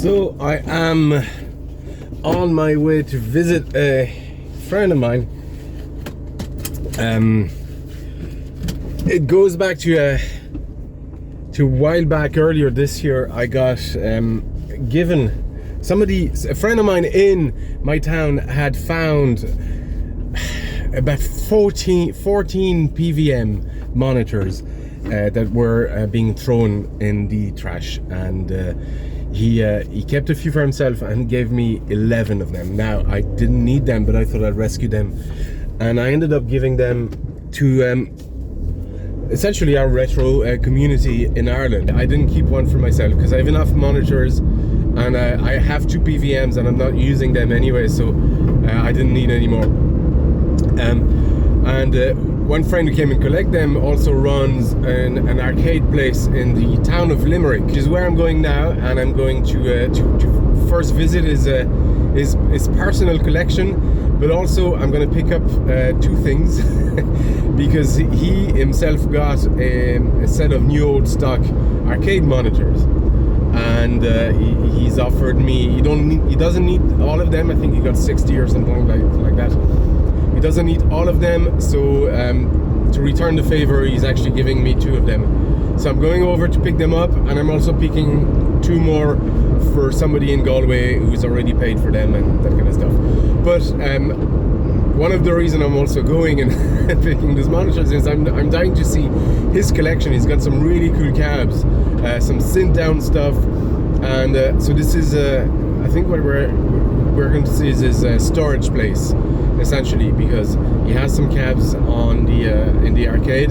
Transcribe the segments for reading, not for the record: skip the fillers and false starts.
So I am on my way to visit a friend of mine. It goes back to a while back earlier this year. I got given a friend of mine in my town had found about 14 PVM monitors that were being thrown in the trash, and he kept a few for himself and gave me 11 of them. Now I didn't need them, but I thought I'd rescue them, and I ended up giving them to essentially our retro community in Ireland. I didn't keep one for myself because I have enough monitors, and I have 2 PVMs and I'm not using them anyway, so I didn't need any more. One friend who came and collect them also runs an arcade place in the town of Limerick, which is where I'm going now, and I'm going to first visit his personal collection, but also I'm going to pick up 2 things because he himself got a set of new old stock arcade monitors, and he's offered me, he doesn't need all of them. I think he got 60 or something like that. He doesn't need all of them, so to return the favor, he's actually giving me 2 of them. So I'm going over to pick them up, and I'm also picking 2 more for somebody in Galway who's already paid for them and that kind of stuff. But one of the reasons I'm also going and picking these monitors is I'm dying to see his collection. He's got some really cool cabs, some synth down stuff, and so this is I think what we're going to see is his storage place, essentially, because he has some cabs on the in the arcade.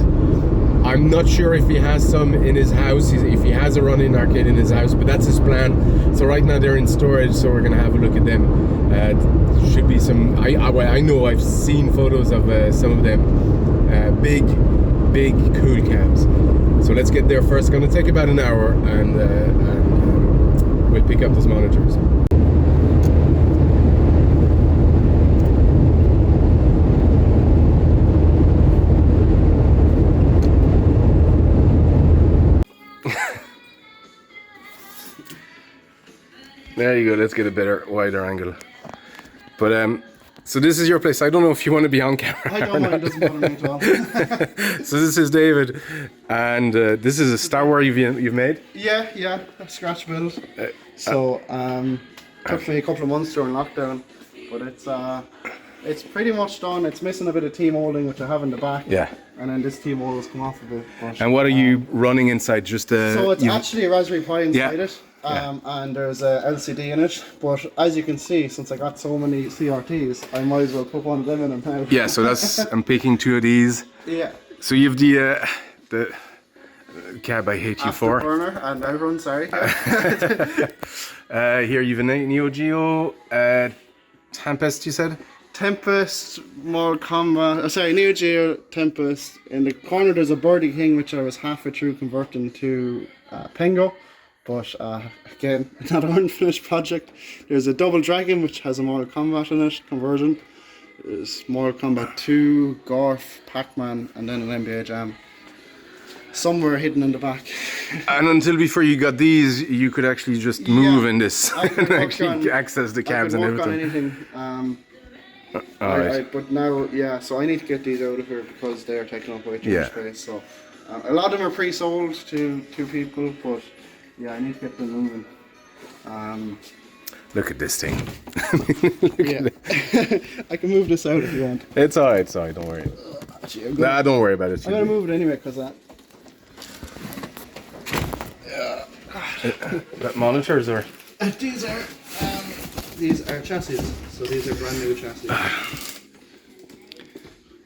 I'm not sure if he has some in his house, if he has a run-in arcade in his house, but that's his plan. So right now they're in storage, so we're gonna have a look at them. Should be some. I know I've seen photos of some of them. Big cool cabs. So let's get there first. Gonna take about an hour, and we'll pick up those monitors. There you go, let's get a better, wider angle. But so this is your place. I don't know if you want to be on camera. I don't want, it doesn't bother me at all. So this is David, and this is a Star Wars you've made? Yeah, a scratch build. So took me a couple of months during lockdown, but it's pretty much done. It's missing a bit of T-molding, which I have in the back. Yeah. And then this T-mold has come off a bit. But, and what are you running inside? Just so it's actually a Raspberry Pi inside it. And there's a LCD in it, but as you can see, since I got so many CRTs, I might as well put one of them in now. Yeah, so I'm picking 2 of these. Yeah. So you have the cab I hate you for. Afterburner and Outrun, sorry. Here you have a Neo Geo Tempest, you said? Tempest, Mortal Kombat, Neo Geo Tempest. In the corner there's a Birdie King, which I was halfway through converting to Pengo. But again, not an unfinished project. There's a Double Dragon, which has a Mortal Kombat in it, conversion. There's Mortal Kombat 2, Gorf, Pac-Man, and then an NBA Jam. Somewhere hidden in the back. And until before you got these, you could actually just move in this and actually access the cabs and everything. I can work on anything. But now, so I need to get these out of here because they're taking up way too much space. So a lot of them are pre-sold to people, but yeah, I need to get them moving. Look at this thing. I can move this out if you want. It's alright, don't worry. Don't worry about it. I'm gonna move it anyway because that. That monitors or? These are chassis. So these are brand new chassis.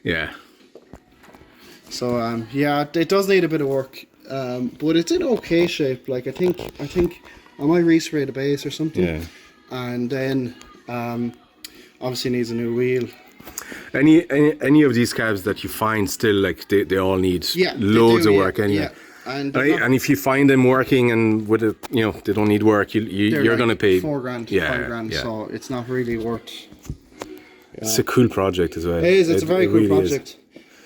Yeah. So it does need a bit of work. But it's in okay shape. Like I think I might respray the base or something. Yeah. And then obviously needs a new wheel. Any of these cabs that you find still, like they all need loads of work anyway. Yeah. And if you find them working and with it, they don't need work, you're like gonna pay $4,000, $5,000. So it's not really worth. It's a cool project as well. It is. It's a very cool project.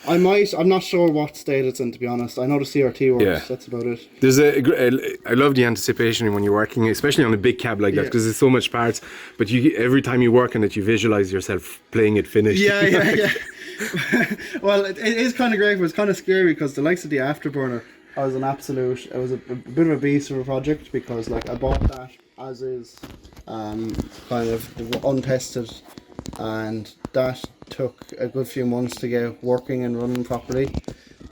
I might. I'm not sure what state it's in, to be honest. I know the CRT works. Yeah. That's about it. There's I love the anticipation when you're working, especially on a big cab like that, because there's so much parts. But every time you work on it, you visualize yourself playing it finished. Yeah. Well, it is kind of great, but it's kind of scary because the likes of the Afterburner was an absolute. It was a bit of a beast of a project because like I bought that as is, kind of untested, and that took a good few months to get working and running properly.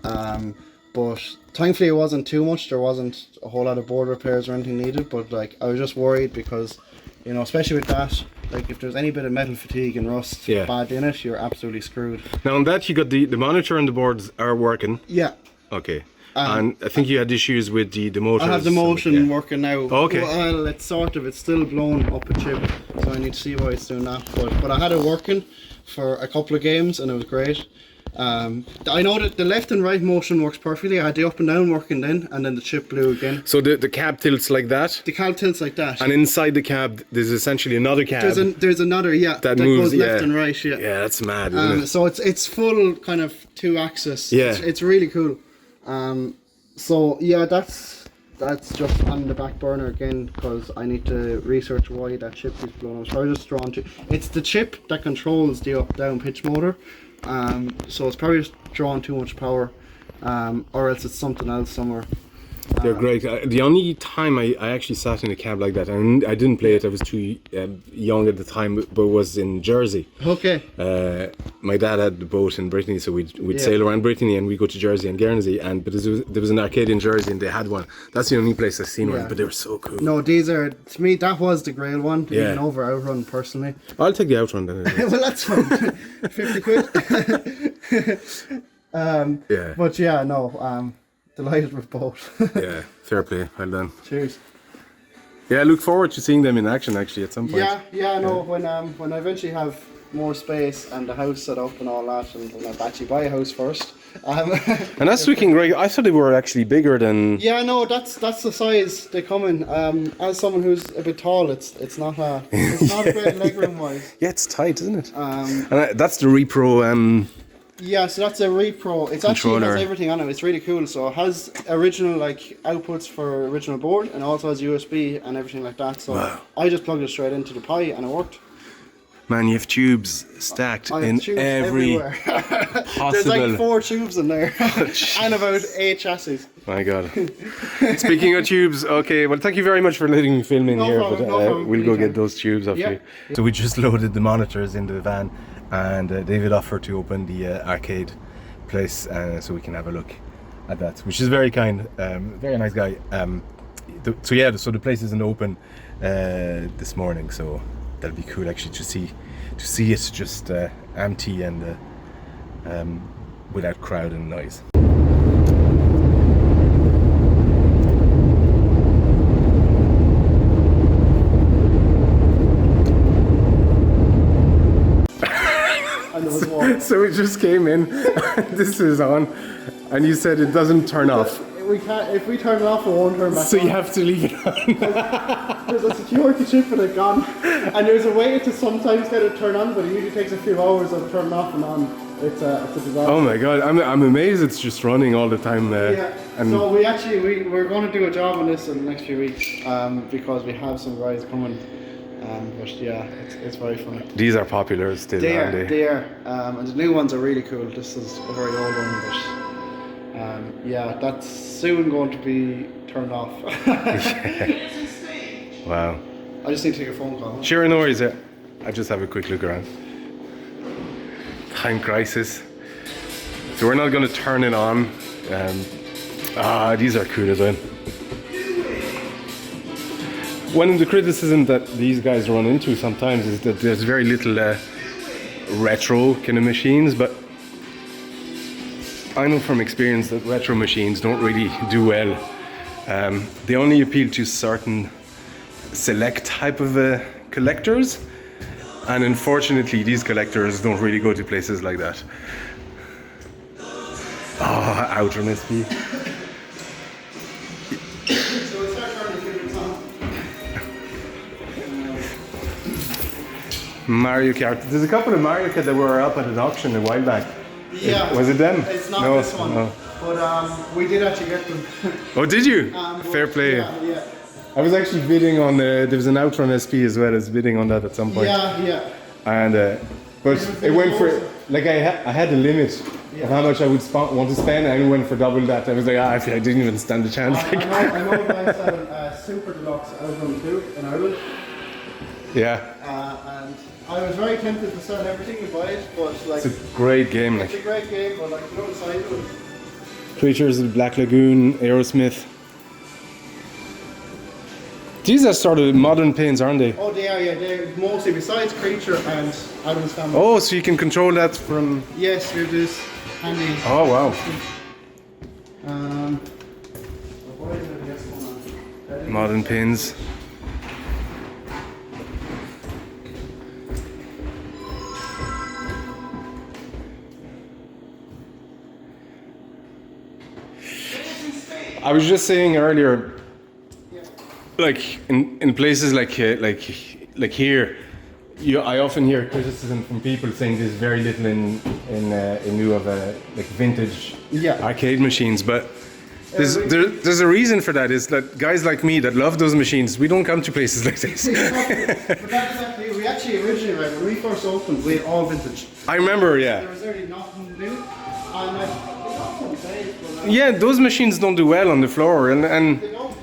But thankfully it wasn't too much. There wasn't a whole lot of board repairs or anything needed. But like I was just worried because, you know, especially with that, like if there's any bit of metal fatigue and rust bad in it, you're absolutely screwed. Now on that, you got the monitor and the boards are working. Yeah. Okay. And I think you had issues with the motors. I have the motion working now. Okay. Well, it's still blown up a chip, so I need to see why it's doing that. But I had it working for a couple of games and it was great. I know that the left and right motion works perfectly. I had the up and down working then, and then the chip blew again. So the cab tilts like that? The cab tilts like that. And inside the cab, there's essentially another cab. There's another, that moves, goes left and right, Yeah, that's mad, isn't it? So it's full kind of 2-axis. Yeah. It's really cool. So yeah, that's just on the back burner again because I need to research why that chip is blown up. So I was just drawn to. It's the chip that controls the up-down pitch motor. So it's probably just drawing too much power, or else it's something else somewhere. They're great. The only time I actually sat in a cab like that, and I didn't play it, I was too young at the time, but was in Jersey. Okay. My dad had the boat in Brittany, so we'd sail around Brittany and we'd go to Jersey and Guernsey, but there was an arcade in Jersey and they had one. That's the only place I've seen one, but they were so cool. No, these are, to me, that was the Grail one, even over Outrun personally. I'll take the Outrun then. Well, that's fine. 50 quid. But yeah, no, delighted with both. Yeah, fair play. Well done. Cheers. Yeah, I look forward to seeing them in action actually at some point. Yeah, no. When I eventually have more space and the house set up and all that, and when I actually buy a house first. And that's looking great. I thought they were actually bigger than. Yeah, no, that's the size they come in. As someone who's a bit tall, it's not a great legroom wise. Yeah, it's tight, isn't it? And that's the Repro. Yeah, so that's a Repro. It actually has everything on it. It's really cool. So it has original like outputs for original board, and also has USB and everything like that. So I just plugged it straight into the Pi, and it worked. Man, you have tubes stacked in every possible. There's like 4 tubes in there, and about 8 chassis. My God. Speaking of tubes, okay. Well, thank you very much for letting me film in here. But we'll go get those tubes off you. So we just loaded the monitors into the van, and David offered to open the arcade place so we can have a look at that, which is very kind. Very nice guy. So the place isn't open this morning, so that'll be cool actually to see it just empty and without crowd and noise. So we just came in, this is on, and you said it doesn't turn off. If we turn it off, it won't turn back on. So you have to leave it on. There's a security chip in it gone, and there's a way to sometimes get it turned on, but it usually takes a few hours of turning off and on. It's a disaster. Oh my God, I'm amazed it's just running all the time. And so we're going to do a job on this in the next few weeks because we have some guys coming. But yeah, it's very funny. These are popular still, aren't they? They are. And the new ones are really cool. This is a very old one, but yeah, that's soon going to be turned off. Wow. I just need to take a phone call. Sure, no worries. I just have a quick look around. Time crisis. So we're not going to turn it on. These are cool as well. One of the criticisms that these guys run into sometimes is that there's very little retro kind of machines, but I know from experience that retro machines don't really do well. They only appeal to certain select type of collectors, and unfortunately these collectors don't really go to places like that. Outrun SP. Mario Kart. There's a couple of Mario Kart that were up at an auction a while back. Yeah. Was it them? It's not No, this one. no. But we did actually get them. Oh, did you? But Fair play. Yeah. I was actually bidding on there was an Outrun SP as well. I was bidding on that at some point. Yeah. And but it went for like I had a limit of how much I would want to spend, and it went for double that. I was like, I didn't even stand a chance. I know guys selling Super Deluxe Outrun 2 in Ireland. Yeah. And I was very tempted to sell everything and buy it, but like It's a great game. it's a great game, but like you don't decide to it. Creatures of Black Lagoon, Aerosmith. These are sort of modern paints, aren't they? Oh, they are, yeah. They're mostly besides Creature and Adam's Family. Oh, so you can control that from. Yes, here it is. Handy. Oh wow. What is it? Yes, hold on. Modern paints. I was just saying earlier, like in places like here, I often hear criticism from people saying there's very little in lieu of like vintage arcade machines, but there's a reason for that. Is that guys like me that love those machines, we don't come to places like this. But that's exactly, we actually originally, right, when we first opened, we had all vintage. I remember, There yeah. was really nothing new, and like, they got some days, but like, Yeah, those machines don't do well on the floor, and they don't.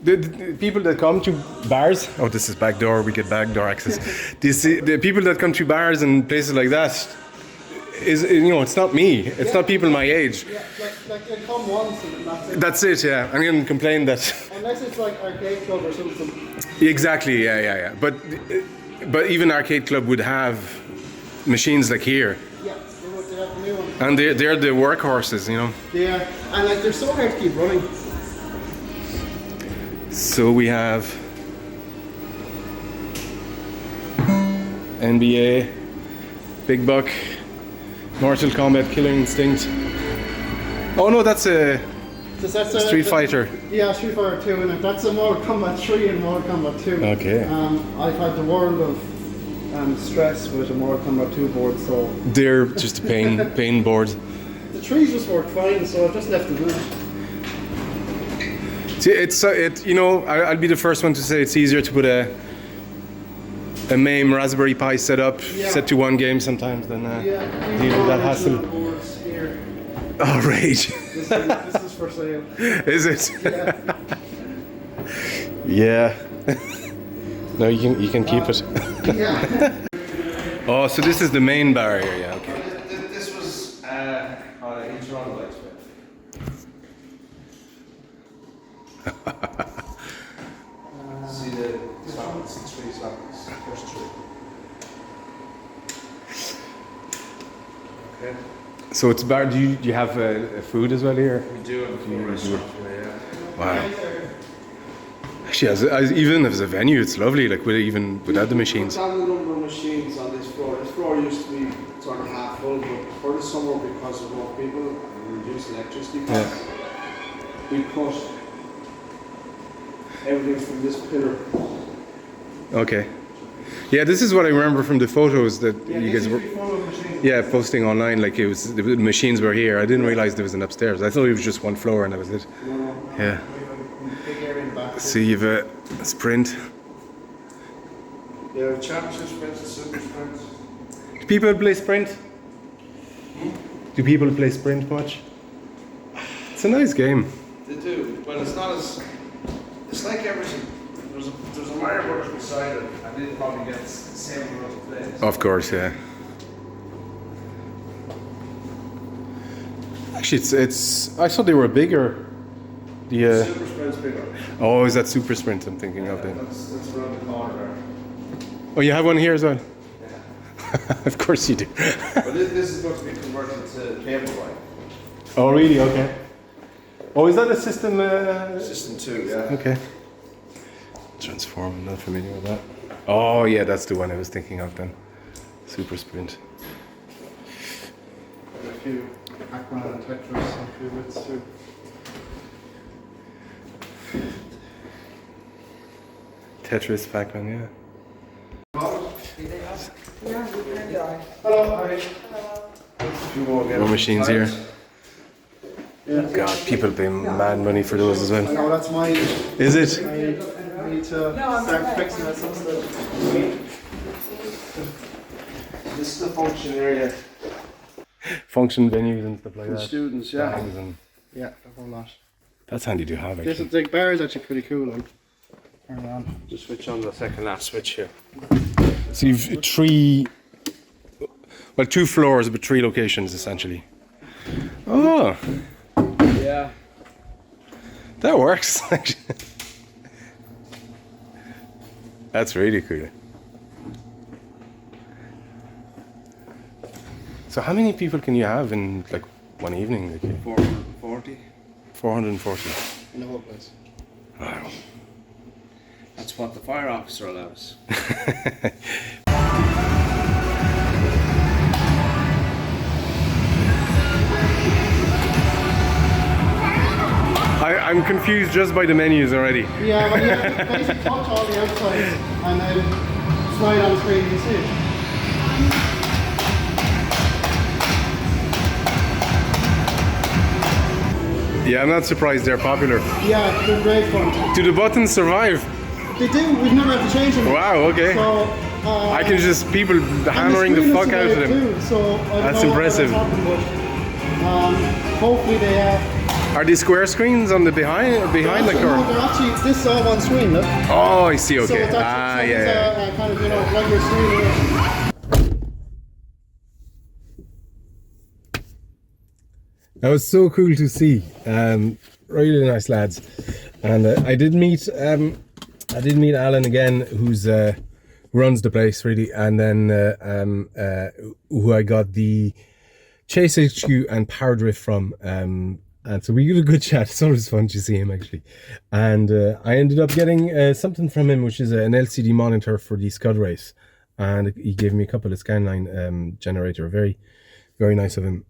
the people that come to bars, oh, this is back door, we get back door access. The people that come to bars and places like that, it's not me, it's not people my age. Yeah, like they come once and then that's it. That's it, yeah. I'm going to complain that. Unless it's like Arcade Club or something. Exactly, yeah. But even Arcade Club would have machines like here, Yeah, they have the new one. and they're the workhorses, Yeah, and like they're so hard to keep running. So we have NBA, Big Buck, Mortal Kombat, Killer Instinct. Oh no, that's a That's Street Fighter. Yeah, Street Fighter 2, and that's a Mortal Kombat 3 and Mortal Kombat 2. Okay. I've had the world of stress with a Mortal Kombat 2 board, so They're just a pain board. the 3 just worked fine, so I've just left them in. See, I'll be the first one to say it's easier to put a MAME Raspberry Pi set to one game sometimes than deal with that hassle. Boards here. Oh, rage. This is for sale. Is it? Yeah. Yeah. No, you can keep it. Yeah. Oh, so this is the main bar here, yeah, okay. This was in Toronto, I expect. See the three slots, first three. Okay. So it's bar. Do you have food as well here? We do have a full restaurant here, yeah. Wow. Actually, even if it's a venue, it's lovely. Like without the machines. We've got a number of machines on this floor. This floor used to be sort of half full, but for the summer, because of more people and reduced electricity costs, we cut everything from this pillar. Okay. Yeah, this is what I remember from the photos that you guys were. Yeah, posting online. Like the machines were here. I didn't realize there was an upstairs. I thought it was just one floor and that was it. Yeah. Big area in the back. So you've a Sprint. Yeah, championship sprints and super sprints. Do people play Sprint? Do people play Sprint much? It's a nice game. They do, but it's not as. It's like everything. There's a Mario Brothers beside it, and they'll probably get the same amount of plays. Of course, yeah. Actually, it's. I thought they were bigger. The. Super sprint's bigger. Oh, is that Super Sprint I'm thinking of then? That's around the corner there. Oh, you have one here as well? Yeah. Of course you do. But this is going to be converted to cable line. Oh, really? Okay. Oh, is that a system? System 2, yeah. Okay. Transform, I'm not familiar with that. Oh, yeah, that's the one I was thinking of then. Super Sprint. A few Pac-Man and Tetris, a few bits too. Tetris, Pac-Man, yeah. Hello. Hi. You won't get More it. machines here. Yeah. God, people pay mad money for those as well. No, that's mine. Is it? I need to start fixing it some stuff. This is the function area. Function venues and stuff like For that. students, yeah. Gangs and- Yeah, a whole lot. That's handy to have, This actually. is the bar is actually pretty cool. Turn it on. Just switch on the second last switch here. So you've two floors, but 3 locations essentially. Oh, Yeah. that works. Actually. That's really cool. So how many people can you have in like one evening? Like, 440. 440. In the whole place. Wow. That's what the fire officer allows. I'm confused just by the menus already. Yeah, but you have to basically touch all the outsides and then slide on the screen and see it. Yeah, I'm not surprised they're popular. Yeah, they're great fun. Do the buttons survive? They do, we've never had to change them. Wow, okay. So, I can just people hammering the screen is fuck out of delayed them. too, so I don't That's know impressive. What happened, but, hopefully they are. Are these square screens on the behind the No, car? they're actually, this is all one screen, look. Oh, I see. So Okay. it's actually, Yeah. kind of, regular screen. That was so cool to see. Really nice lads. And I did meet Alan again, who's runs the place really, and then who I got the Chase HQ and Power Drift from. And so we had a good chat. It's always fun to see him actually. And I ended up getting something from him, which is an LCD monitor for the Scud race. And he gave me a couple of Scanline generator. Very, very nice of him.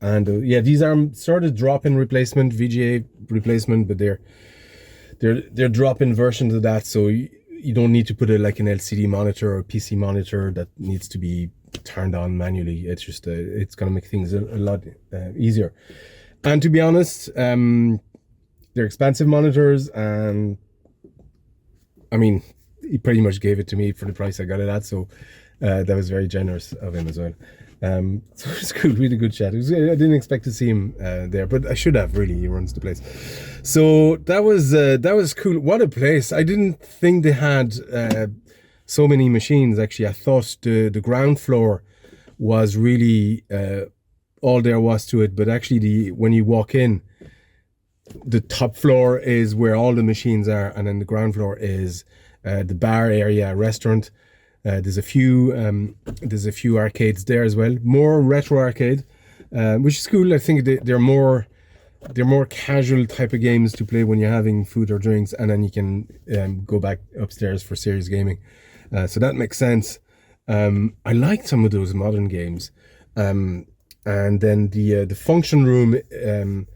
And yeah, these are sort of drop-in replacement, VGA replacement, but they're drop-in versions of that, so you don't need to put like an LCD monitor or PC monitor that needs to be turned on manually. It's just it's gonna make things a lot easier. And to be honest, they're expensive monitors, and I mean, he pretty much gave it to me for the price I got it at, so that was very generous of him as well. So it was cool, really good chat. I didn't expect to see him there, but I should have really. He runs the place, so that was cool. What a place! I didn't think they had so many machines. Actually, I thought the ground floor was really all there was to it, but actually, when you walk in, the top floor is where all the machines are, and then the ground floor is the bar area, restaurant. There's a few arcades there as well. More retro arcade, which is cool. I think they're more casual type of games to play when you're having food or drinks, and then you can go back upstairs for serious gaming. So that makes sense. I like some of those modern games, and then the function room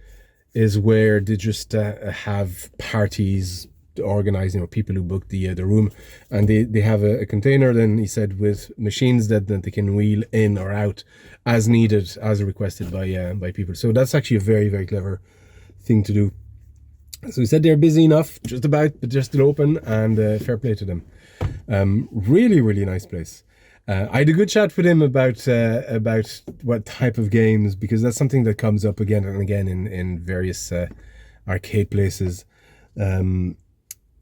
is where they just have parties organized, people who book the room, and they have a container, then he said, with machines that they can wheel in or out as needed, as requested by people. So that's actually a very, very clever thing to do. So he said they're busy enough, just about, but they're still open, and fair play to them. Really, really nice place. I had a good chat with him about what type of games, because that's something that comes up again and again in various arcade places.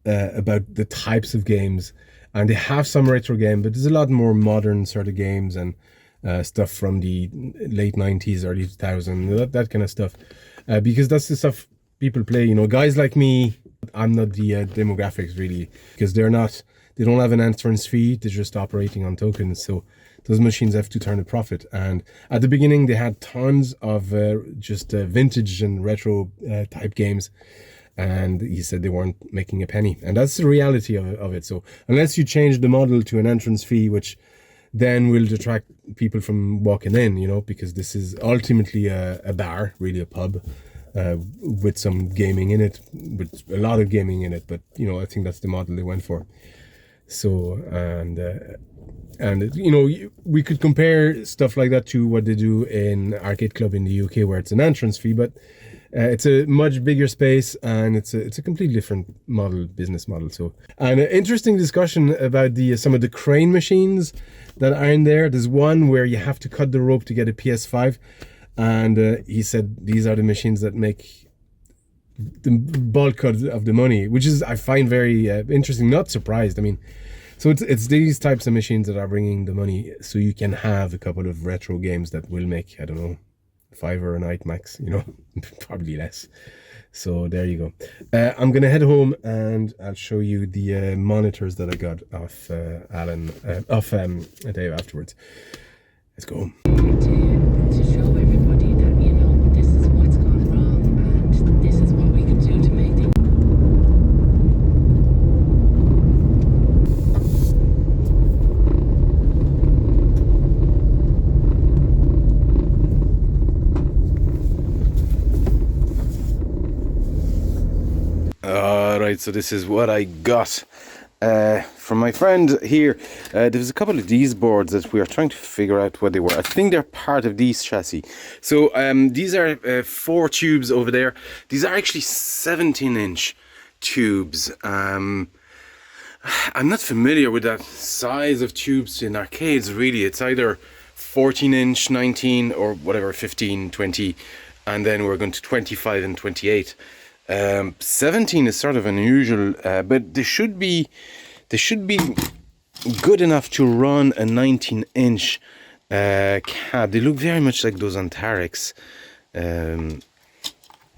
About the types of games, and they have some retro game, but there's a lot more modern sort of games and stuff from the late 90s, early 2000s, that kind of stuff, because that's the stuff people play. Guys like me, I'm not the demographics really, because they don't have an entrance fee, they're just operating on tokens, so those machines have to turn a profit. And at the beginning they had tons of just vintage and retro type games, and he said they weren't making a penny, and that's the reality of it. So unless you change the model to an entrance fee, which then will detract people from walking in, because this is ultimately a bar, really a pub, with some gaming in it, with a lot of gaming in it, but I think that's the model they went for. So and you know, we could compare stuff like that to what they do in Arcade Club in the UK, where it's an entrance fee, but it's a much bigger space, and it's a completely different business model. So, and an interesting discussion about some of the crane machines that are in there. There's one where you have to cut the rope to get a PS5, and he said these are the machines that make the bulk of the money, which is, I find, very interesting. Not surprised. I mean, so it's these types of machines that are bringing the money, so you can have a couple of retro games that will make, I don't know, $5 a night max, you know, probably less. So there you go. I'm gonna head home and I'll show you the monitors that I got off Dave afterwards. Let's go home. To show everybody that, you know, this is what's gone wrong and this is what we can do to make things. Right, so this is what I got from my friend here. There's a couple of these boards that we are trying to figure out what they were. I think they're part of these chassis. So these are 4 tubes over there. These are actually 17-inch tubes. I'm not familiar with that size of tubes in arcades, really. It's either 14-inch, 19, or whatever, 15, 20, and then we're going to 25 and 28. 17 is sort of unusual, but they should be good enough to run a 19-inch cab. They look very much like those Antarex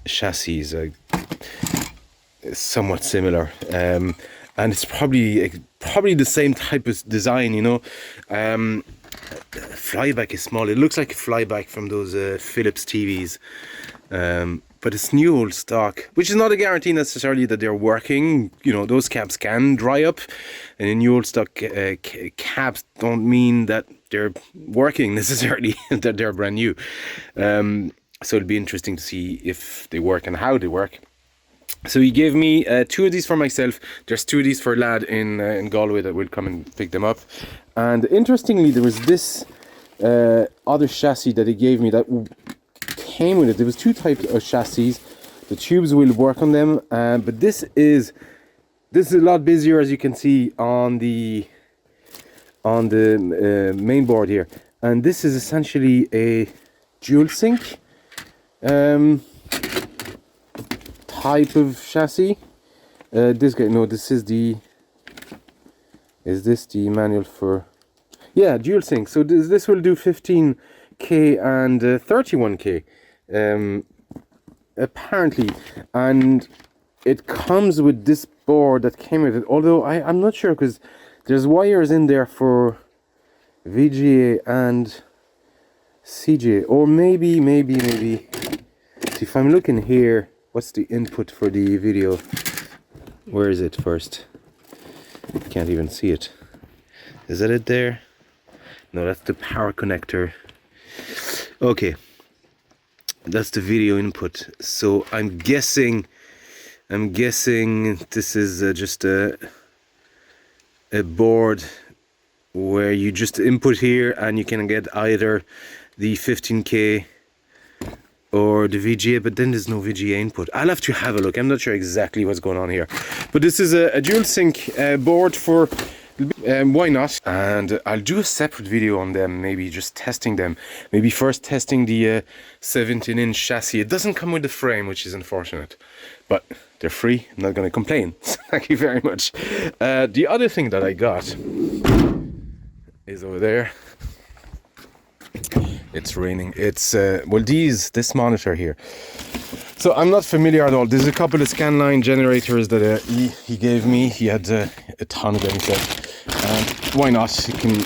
chassis, somewhat similar, and it's probably the same type of design, you know. Flyback is small. It looks like a flyback from those Philips TVs. But it's new old stock, which is not a guarantee necessarily that they're working. You know, those cabs can dry up, and in new old stock cabs don't mean that they're working necessarily, that they're brand new. So it'll be interesting to see if they work and how they work. So he gave me 2 of these for myself. There's 2 of these for a lad in Galway that will come and pick them up. And interestingly, there was this other chassis that he gave me that came with it. There was 2 types of chassis. The tubes will work on them, but this is a lot busier, as you can see on the main board here. And this is essentially a dual sync type of chassis. This guy, no, this is the. Is this the manual for? Yeah, dual sync. So this will do 15k and 31k. Apparently, and it comes with this board that came with it, although I'm not sure, because there's wires in there for VGA and CGA, or maybe see, if I'm looking here, what's the input for the video? Where is it first? Can't even see it. Is that it there? No, that's the power connector. Okay, that's the video input. So I'm guessing this is just a board where you just input here and you can get either the 15k or the VGA, but then there's no VGA input. I'll have to have a look. I'm not sure exactly what's going on here, but this is a dual sync board for why not? And I'll do a separate video on them, maybe just testing them. Maybe first testing the 17-inch chassis. It doesn't come with the frame, which is unfortunate, but they're free. I'm not going to complain. Thank you very much. The other thing that I got is over there. It's raining. It's well, this monitor here. So I'm not familiar at all. There's a couple of scanline generators that he gave me. He had a ton of them. He said, why not? You can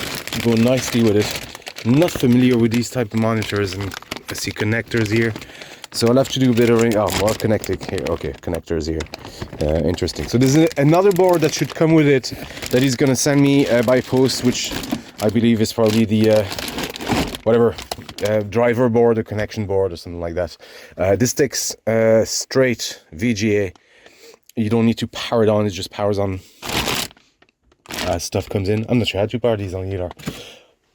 go nicely with it. I'm not familiar with these type of monitors, and I see connectors here. So I'll have to do a bit of more connecting here. Okay, connectors here. Interesting. So there's another board that should come with it that he's gonna send me by post, which I believe is probably the whatever driver board or connection board or something like that. This takes straight VGA. You don't need to power it on, it just powers on as stuff comes in. I'm not sure how to bar these on either.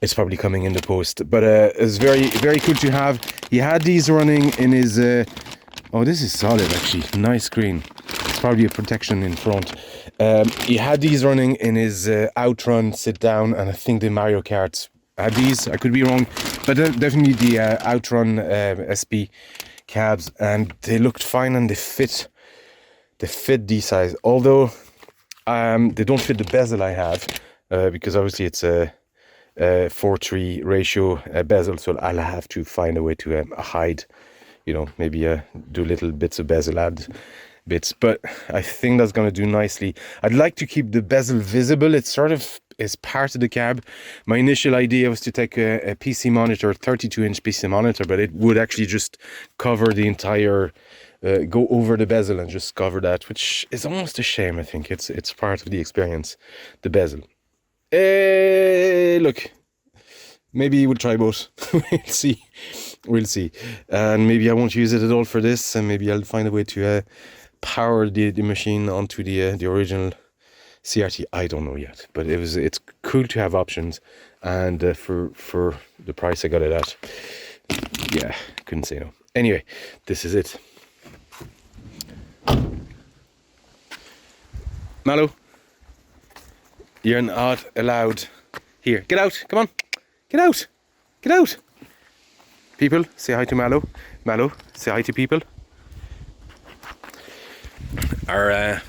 It's probably coming in the post, but it's very, very cool to have. He had these running in his oh, this is solid actually, nice screen. It's probably a protection in front. He had these running in his Outrun sit down, and I think the Mario Karts had these. I could be wrong, but definitely the Outrun SP cabs, and they looked fine and they fit these size. Although they don't fit the bezel I have, because obviously it's a 4:3 ratio bezel, so I'll have to find a way to hide, you know, maybe do little bits of bezel add bits, but I think that's going to do nicely. I'd like to keep the bezel visible. It sort of is part of the cab. My initial idea was to take a PC monitor, 32-inch PC monitor, but it would actually just cover the entire go over the bezel and just cover that, which is almost a shame. I think it's part of the experience, the bezel. Look, maybe we'll try both. We'll see. And maybe I won't use it at all for this, and maybe I'll find a way to power the machine onto the original CRT. I don't know yet, but it's cool to have options, and for the price I got it at, yeah, couldn't say no. Anyway, this is it. Mallow, you're not allowed here. Get out, come on, get out, get out. People, say hi to Mallow. Mallow, say hi to people. Our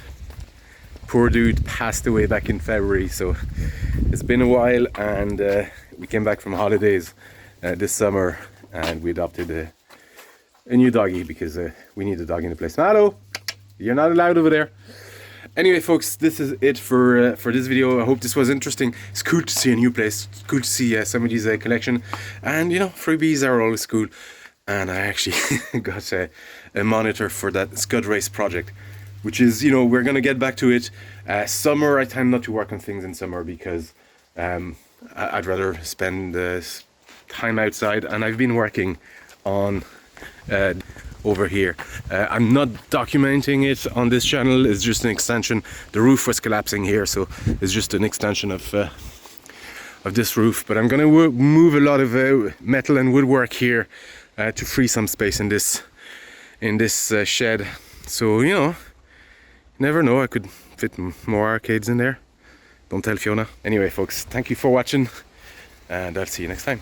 poor dude passed away back in February, so it's been a while, and we came back from holidays this summer, and we adopted a new doggy because we need a dog in the place. Mallow, you're not allowed over there. Anyway, folks, this is it for this video. I hope this was interesting. It's cool to see a new place. It's cool to see somebody's collection, and you know, freebies are always cool. And I actually got a monitor for that Scud Race project, which is, you know, we're gonna get back to it. Summer, I tend not to work on things in summer because I'd rather spend time outside, and I've been working on over here. I'm not documenting it on this channel. It's just an extension. The roof was collapsing here, so it's just an extension of this roof. But I'm gonna move a lot of metal and woodwork here to free some space in this shed. So, you know, never know, I could fit more arcades in there. Don't tell Fiona. Anyway, folks, thank you for watching, and I'll see you next time.